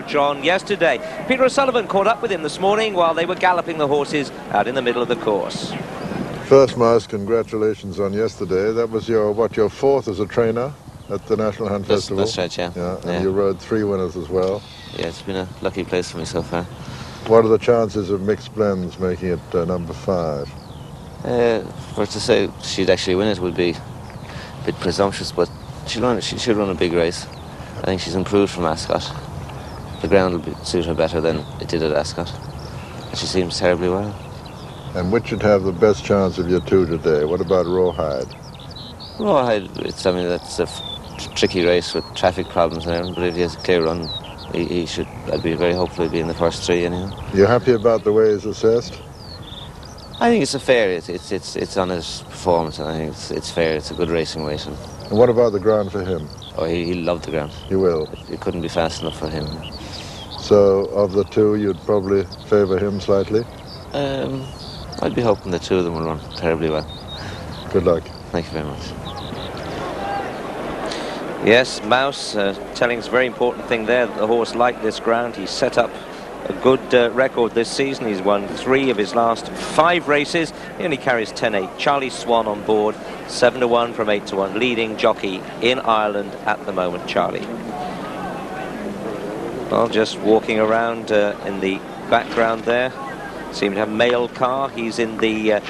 John yesterday. Peter O'Sullivan caught up with him this morning while they were galloping the horses out in the middle of the course. First, Miles, congratulations on yesterday. That was your fourth as a trainer at the National Hunt Festival? That's right, yeah. And you rode 3 winners as well. Yeah, it's been a lucky place for me so far. What are the chances of mixed blends making it number 5? For to say she'd actually win it would be a bit presumptuous, but she should run a big race. I think she's improved from Ascot. The ground will suit her better than it did at Ascot. And she seems terribly well. And which should have the best chance of your 2 today? What about Rawhide? Rawhide, that's a tricky race with traffic problems and everything, but if he has a clear run, he should, I'd be very hopeful he'd be in the first 3 anyhow. You happy about the way he's assessed? I think it's a fair, it's on his performance, and I think it's fair, it's a good racing weight. And what about the ground for him? Oh, he loved the ground. He will? It couldn't be fast enough for him. So, of the 2, you'd probably favour him slightly? I'd be hoping the 2 of them will run terribly well. Good luck. Thank you very much. Yes, Mouse telling us a very important thing there, that the horse liked this ground. He set up a good record this season. He's won 3 of his last 5 races. He only carries 10-8. Charlie Swan on board, 7-1 from 8-1, leading jockey in Ireland at the moment, Charlie. Well, just walking around in the background there, seem to have Mail Car. He's in the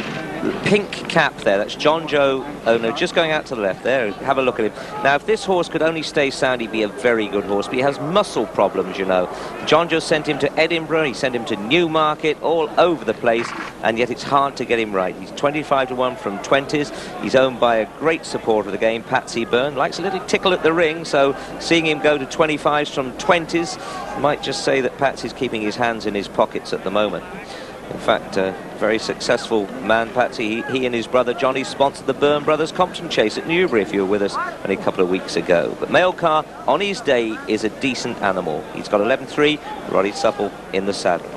pink cap there. That's John Joe. Oh no, just going out to the left there. Have a look at him. Now, if this horse could only stay sound, he'd be a very good horse, but he has muscle problems, you know. John Joe sent him to Edinburgh, he sent him to Newmarket, all over the place, and yet it's hard to get him right. He's 25-1 from 20s. He's owned by a great supporter of the game, Patsy Byrne. Likes a little tickle at the ring, so seeing him go to 25s from 20s might just say that Patsy's keeping his hands in his pockets at the moment. In fact, very successful man, Patsy. He and his brother Johnny sponsored the Byrne Brothers Compton Chase at Newbury, if you were with us only a couple of weeks ago. But Mail Car, on his day, is a decent animal. He's got 11-3, Roddy Supple in the saddle.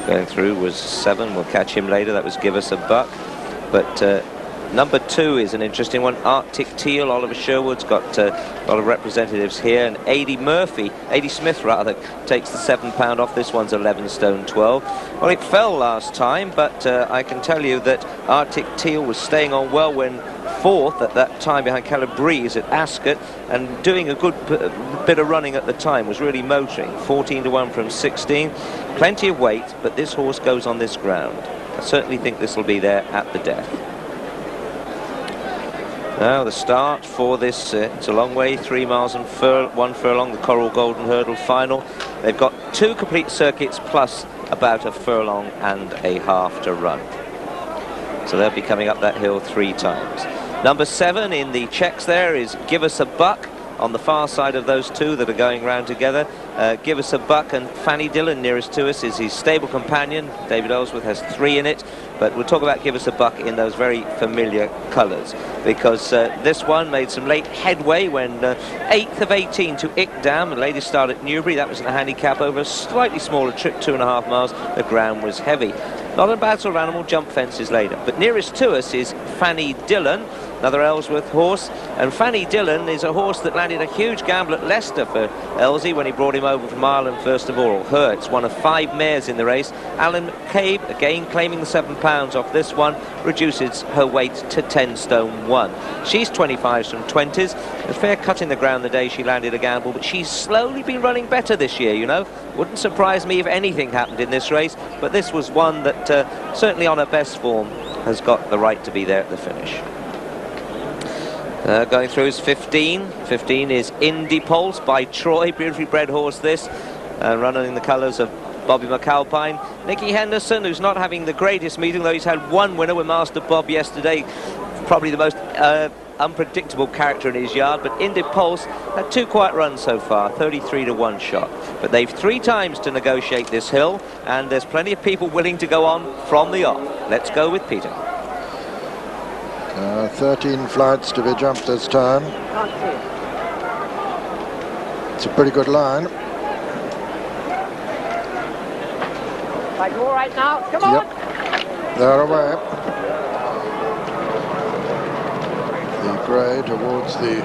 Going through was 7, we'll catch him later. That was Give Us a Buck. But number 2 is an interesting one. Arctic Teal, Oliver Sherwood's got a lot of representatives here, and Adie Smith rather, takes the £7 off. This one's 11 stone 12. Well, it fell last time, but I can tell you that Arctic Teal was staying on well when 4th at that time behind Calabrese at Ascot, and doing a good bit of running at the time, was really motoring. 14-1 from 16. Plenty of weight, but this horse goes on this ground. I certainly think this will be there at the death. Now the start for this, it's a long way, 3 miles and 1 furlong, the Coral Golden Hurdle final. They've got 2 complete circuits plus about a furlong and a half to run. So they'll be coming up that hill 3 times. Number 7 in the checks there is Give Us a Buck. On the far side of those 2 that are going round together, Give Us a Buck, and Fanny Dillon nearest to us is his stable companion. David Ellsworth has 3 in it, but we'll talk about Give Us a Buck in those very familiar colours, because this one made some late headway when 8th of 18 to Ickdam, the latest start at Newbury. That was in a handicap over a slightly smaller trip, 2.5 miles. The ground was heavy. Not a bad sort of animal, jump fences later. But nearest to us is Fanny Dillon, another Ellsworth horse. And Fanny Dillon is a horse that landed a huge gamble at Leicester for Elsie when he brought him over from Ireland first of all. It's one of 5 mares in the race. Alan McCabe, again claiming the £7 off this one, reduces her weight to 10 stone 1. She's 25s from 20s. A fair cut in the ground the day she landed a gamble, but she's slowly been running better this year, you know. Wouldn't surprise me if anything happened in this race, but this was one that certainly on her best form has got the right to be there at the finish. Going through is 15. 15 is Indy Pulse by Troy, beautifully bred horse this, running in the colours of Bobby McAlpine. Nicky Henderson, who's not having the greatest meeting, though he's had 1 winner with Master Bob yesterday, probably the most unpredictable character in his yard. But Indy Pulse had 2 quiet runs so far, 33-1 shot. But they've 3 times to negotiate this hill, and there's plenty of people willing to go on from the off. Let's go with Peter. 13 flights to be jumped this time. It's a pretty good line. Are you all right now? Come on! Yep. They're away. The grey towards the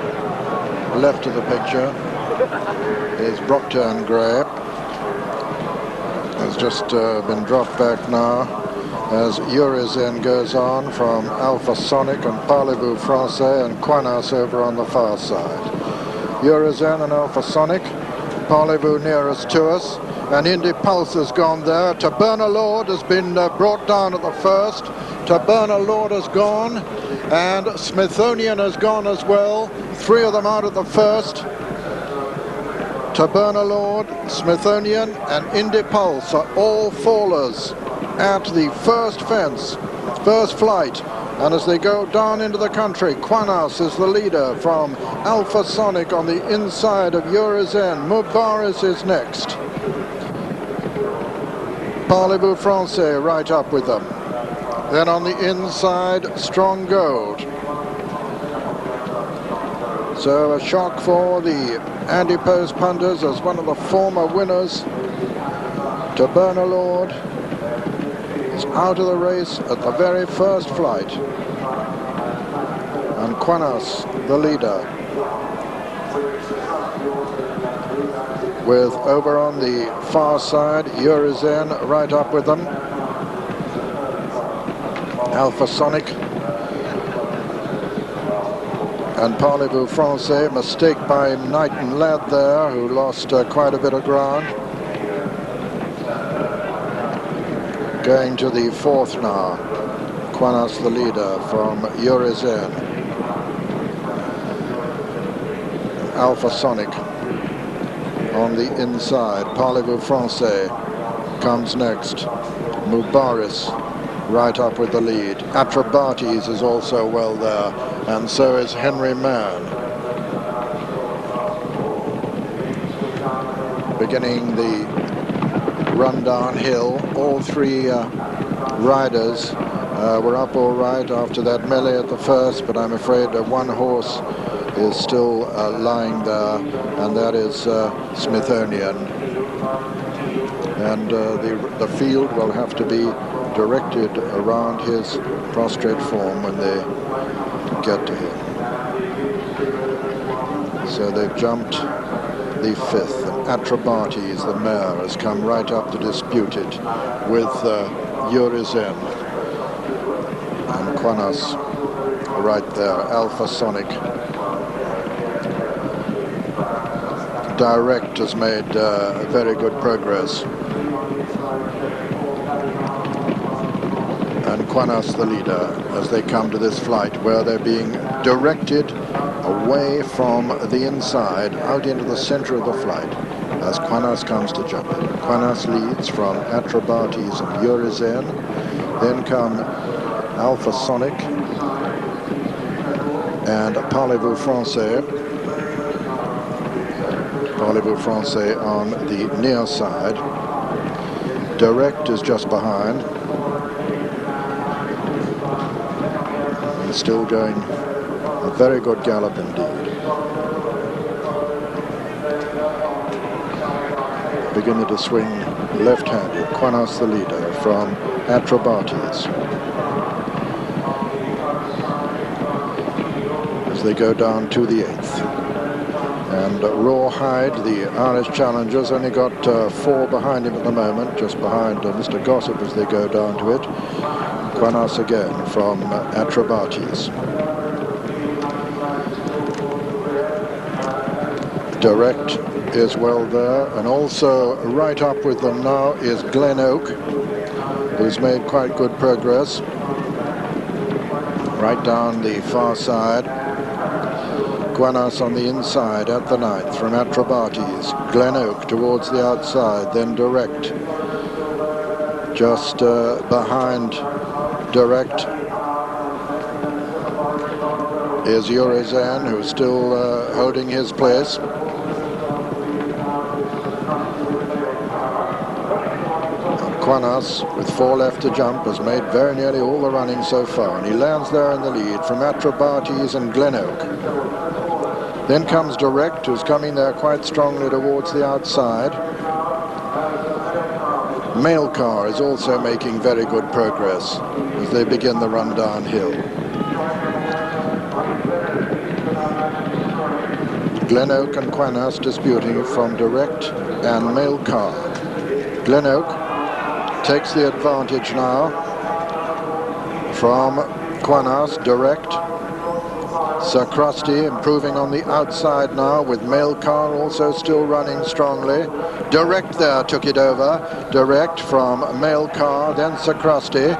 left of the picture. is Brockton Grey. Has just been dropped back now as Urizen goes on from Alpha Sonic and Parlez-vous Français and Quanas over on the far side. Urizen and Alpha Sonic, Parlez-vous nearest to us, and Indy Pulse has gone there. Taberna Lord has been brought down at the first. Taberna Lord has gone, and Smithsonian has gone as well. 3 of them out at the first. Taberna Lord, Smithsonian and Indy Pulse are all fallers at the first fence, first flight. And as they go down into the country, Quanas is the leader from Alpha Sonic on the inside of Urizen. Mubaris is next. Parlez-vous Français right up with them. Then on the inside, Strong Gold. So a shock for the Andy Post punters as one of the former winners. Taberna Lord is out of the race at the very first flight. And Quanas, the leader. With over on the far side, Urizen right up with them. Alpha Sonic. And Parlez-vous Français, mistake by Knighton Ladd there, who lost quite a bit of ground. Going to the fourth now. Quanas the leader from Urizen. Alpha Sonic on the inside. Parlez-vous Français comes next. Mubaris right up with the lead. Atrabates is also well there, and so is Henry Mann. Beginning the run downhill, all 3 riders were up all right after that melee at the first, but I'm afraid one horse is still lying there, and that is Smithsonian. And the field will have to be directed around his prostrate form when they get to him. So they've jumped the 5th, and Atrabates, the mare, has come right up to dispute it with Urizen. And Quanas right there, Alpha Sonic. Direct has made very good progress. And Quanas the leader as they come to this flight where they're being directed away from the inside out into the center of the flight as Quanas comes to jump it. Quanas leads from Atrabates and Urizen. Then come Alpha Sonic and Parlez-vous Français. Parlez-vous Français on the near side. Direct is just behind. And still going a very good gallop indeed. Beginning to swing left-handed. Quanas the leader from Atrabates. As they go down to the 8th. And Rawhide, the Irish challengers, only got 4 behind him at the moment, just behind Mr. Gossip as they go down to it. Quanas again from Atrabates. Direct is well there, and also right up with them now is Glen Oak, who's made quite good progress. Right down the far side. Quanas on the inside at the 9th from Atrabates. Glen Oak towards the outside, then Direct. Just behind Direct is Urizen, who's still holding his place. Quanas, with 4 left to jump, has made very nearly all the running so far, and he lands there in the lead from Atrabates and Glen Oak. Then comes Direct, who's coming there quite strongly towards the outside. Mail Car is also making very good progress as they begin the run downhill. Glen Oak and Quinas disputing from Direct and Mail Car. Glen Oak takes the advantage now from Quinas. Direct. Sir Krusty improving on the outside now, with Mail Car also still running strongly. Direct there took it over. Direct from Mail Car, then Sir Krusty.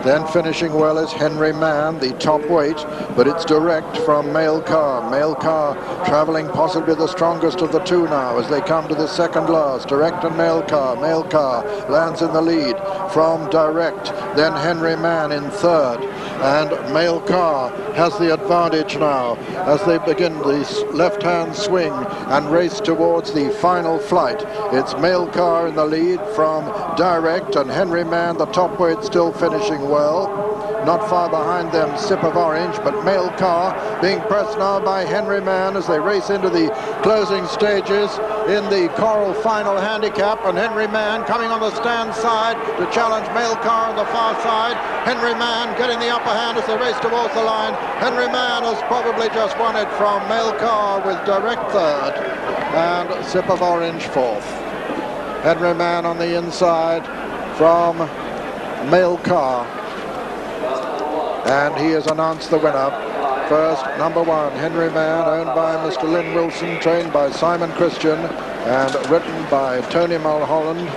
Then finishing well is Henry Mann, the top weight, but it's Direct from Mail Car. Mail Car travelling possibly the strongest of the two now as they come to the second last. Direct and Mail Car. Mail Car lands in the lead from Direct, then Henry Mann in third. And Mail Car has the advantage now as they begin the left-hand swing and race towards the final flight. It's Mail Car in the lead from Direct, and Henry Mann, the top weight, still finishing well. Not far behind them, Sip of Orange, but Mail Car being pressed now by Henry Mann as they race into the closing stages in the Coral final handicap, and Henry Mann coming on the stand side to challenge Mail Car on the far side. Henry Mann getting the upper hand as they race towards the line. Henry Mann has probably just won it from Mail Car with Direct third and Sip of Orange fourth. Henry Mann on the inside from Mail Car, and he has announced the winner. First, number one, Henry Mann, owned by Mr. Lynn Wilson, trained by Simon Christian and written by Tony Mulholland.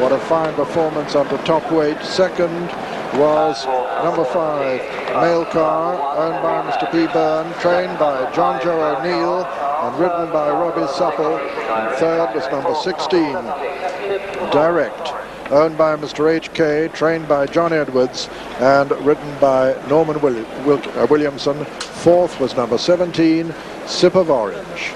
What a fine performance under top weight. Second was number 5, Mail Car, owned by Mr. P. Byrne, trained by John Joe O'Neill and written by Robbie Supple. And third was number 16, Direct, owned by Mr. H.K., trained by John Edwards and written by Norman Williamson. Fourth was number 17, Sip of Orange.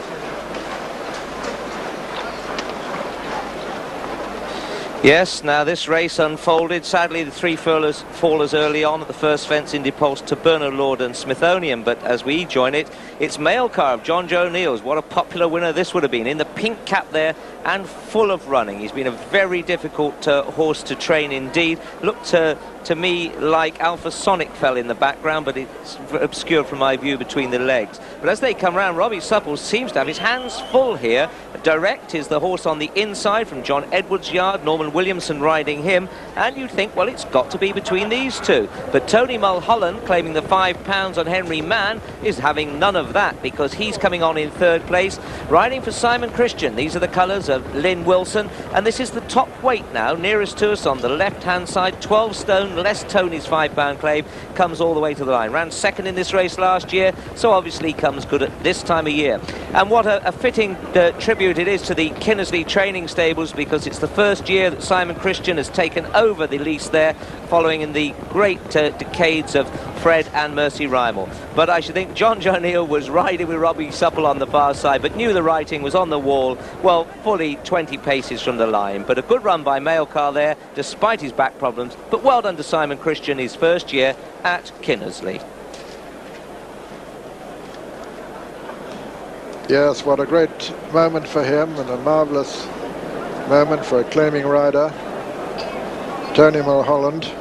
Yes, now this race unfolded. Sadly, the three fallers early on at the first fence in Depulse to Bernard Lord and Smithsonian. But as we join it, it's Mail Car of John Joe Neals. What a popular winner this would have been. In the pink cap there and full of running. He's been a very difficult horse to train indeed. Looked to me like Alpha Sonic fell in the background, but it's obscured from my view between the legs. But as they come round, Robbie Supple seems to have his hands full here. Direct is the horse on the inside from John Edwards' yard, Norman Williamson riding him, and you'd think, well, it's got to be between these two. But Tony Mulholland, claiming the £5 on Henry Mann, is having none of that because he's coming on in third place, riding for Simon Christian. These are the colours of Lynn Wilson, and this is the top weight now, nearest to us on the left-hand side, 12 stone, less Tony's £5 claim, comes all the way to the line. Ran second in this race last year, so obviously comes good at this time of year. And what a fitting tribute it is to the Kinnersley training stables, because it's the first year that Simon Christian has taken over the lease there, following in the great decades of Fred and Mercy Rymel. But I should think John Joe Neal was riding with Robbie Supple on the far side, but knew the writing was on the wall, well, fully 20 paces from the line. But a good run by Mail Car there, despite his back problems, but well done to Simon Christian, his first year at Kinnersley. Yes, what a great moment for him, and a marvellous moment for a claiming rider, Tony Mulholland,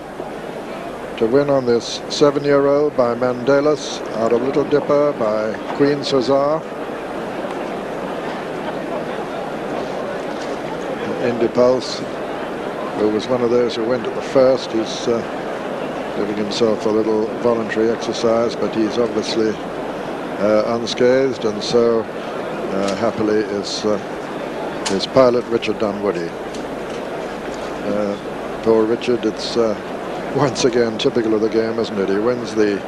to win on this 7-year-old by Mandelis, out of Little Dipper by Queen's Huzzar. Indy Pulse, who was one of those who went at the first, he's giving himself a little voluntary exercise, but he's obviously unscathed, and so happily is his pilot Richard Dunwoody. Poor Richard, it's once again typical of the game, isn't it? He wins the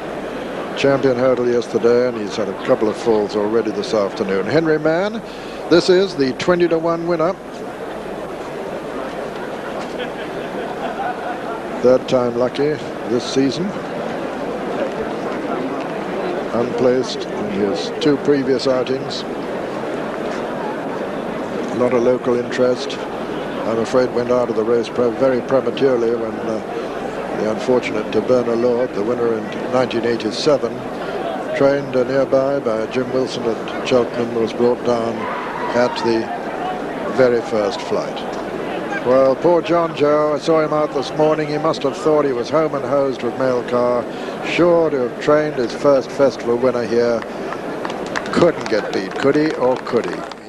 champion hurdle yesterday, and he's had a couple of falls already this afternoon. Henry Mann, this is the 20-to-1 winner. Third time lucky this season. Unplaced in his 2 previous outings. A lot of local interest. I'm afraid went out of the race very prematurely when the unfortunate Bernard Lord, the winner in 1987, trained nearby by Jim Wilson at Cheltenham, was brought down at the very first flight. Well, poor John Joe, I saw him out this morning. He must have thought he was home and hosed with Mail Car. Sure to have trained his first festival winner here. couldn't get beat, could he or could he?